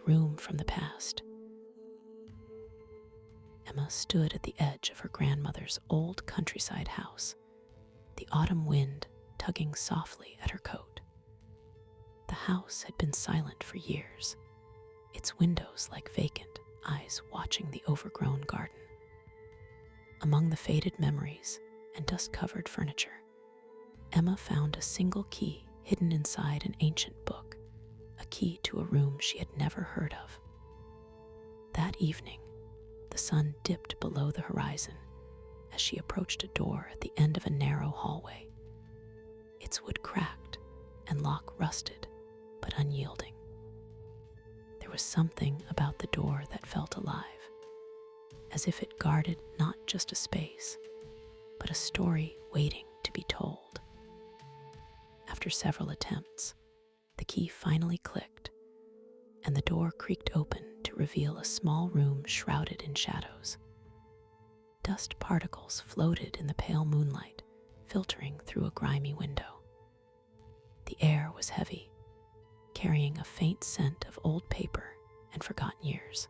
room from the past. Emma stood at the edge of her grandmother's old countryside house, the autumn wind tugging softly at her coat. The house had been silent for years, its windows like vacant eyes watching the overgrown garden. Among the faded memories and dust-covered furniture, Emma found a single key hidden inside an ancient book, a key to a room she had never heard of. That evening, the sun dipped below the horizon as she approached a door at the end of a narrow hallway. Its wood cracked and lock rusted, but unyielding. There was something about the door that felt alive, as if it guarded not just a space, but a story waiting to be told. After several attempts, the key finally clicked, and the door creaked open to reveal a small room shrouded in shadows. Dust particles floated in the pale moonlight, filtering through a grimy window. The air was heavy, carrying a faint scent of old paper and forgotten years.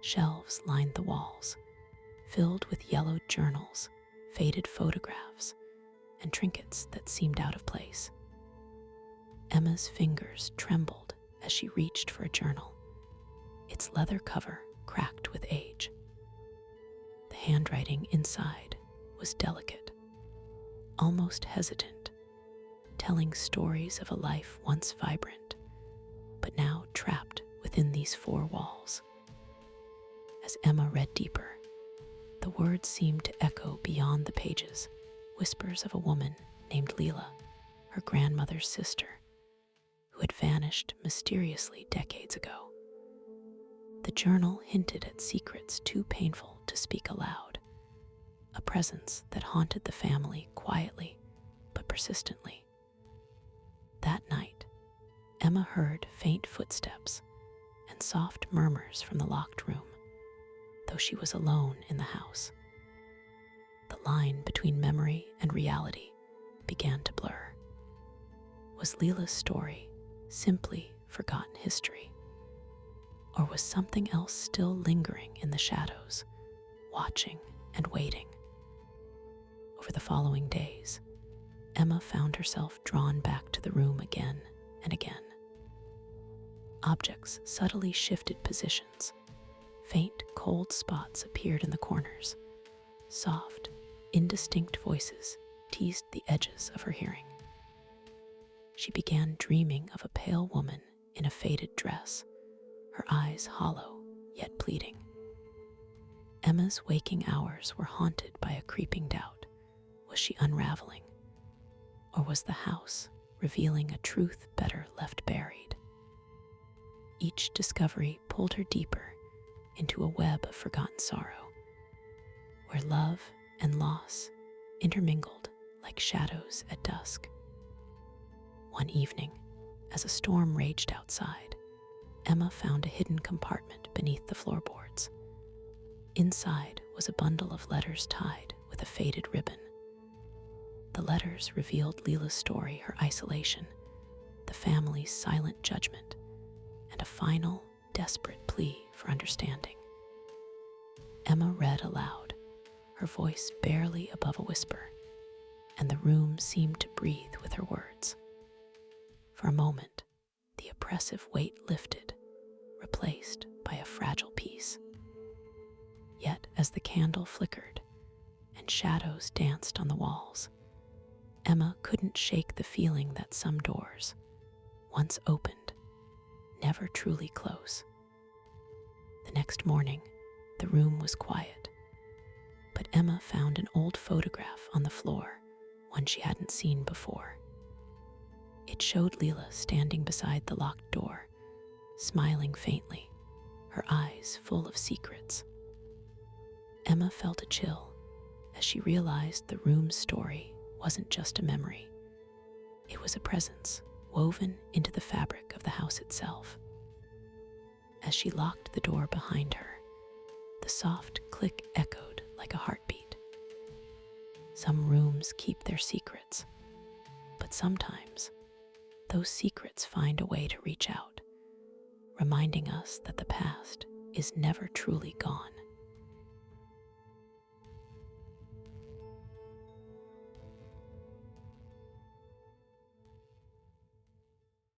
Shelves lined the walls, filled with yellowed journals, faded photographs, and trinkets that seemed out of place. Emma's fingers trembled as she reached for a journal, its leather cover cracked with age. The handwriting inside was delicate, almost hesitant, telling stories of a life once vibrant, but now trapped within these four walls. As Emma read deeper, the words seemed to echo beyond the pages, whispers of a woman named Leela, her grandmother's sister, who had vanished mysteriously decades ago. The journal hinted at secrets too painful to speak aloud, a presence that haunted the family quietly but persistently. That night, Emma heard faint footsteps and soft murmurs from the locked room, though she was alone in the house. The line between memory and reality began to blur. Was Leela's story simply forgotten history? Or was something else still lingering in the shadows, watching and waiting? Over the following days, Emma found herself drawn back to the room again and again. Objects subtly shifted positions. Faint, cold spots appeared in the corners. Soft, indistinct voices teased the edges of her hearing. She began dreaming of a pale woman in a faded dress, her eyes hollow yet pleading. Emma's waking hours were haunted by a creeping doubt. Was she unraveling? Or was the house revealing a truth better left buried? Each discovery pulled her deeper into a web of forgotten sorrow, where love and loss intermingled like shadows at dusk. One evening, as a storm raged outside, Emma found a hidden compartment beneath the floorboards. Inside was a bundle of letters tied with a faded ribbon. The letters revealed Leela's story, her isolation, the family's silent judgment, and a final, desperate plea for understanding. Emma read aloud, her voice barely above a whisper, and the room seemed to breathe with her words. For a moment, the oppressive weight lifted, replaced by a fragile peace. Yet as the candle flickered and shadows danced on the walls, Emma couldn't shake the feeling that some doors, once opened, never truly close. The next morning, the room was quiet, but Emma found an old photograph on the floor, one she hadn't seen before. It showed Leela standing beside the locked door, smiling faintly, her eyes full of secrets. Emma felt a chill as she realized the room's story wasn't just a memory. It was a presence woven into the fabric of the house itself. As she locked the door behind her, the soft click echoed like a heartbeat. Some rooms keep their secrets, but sometimes those secrets find a way to reach out, reminding us that the past is never truly gone.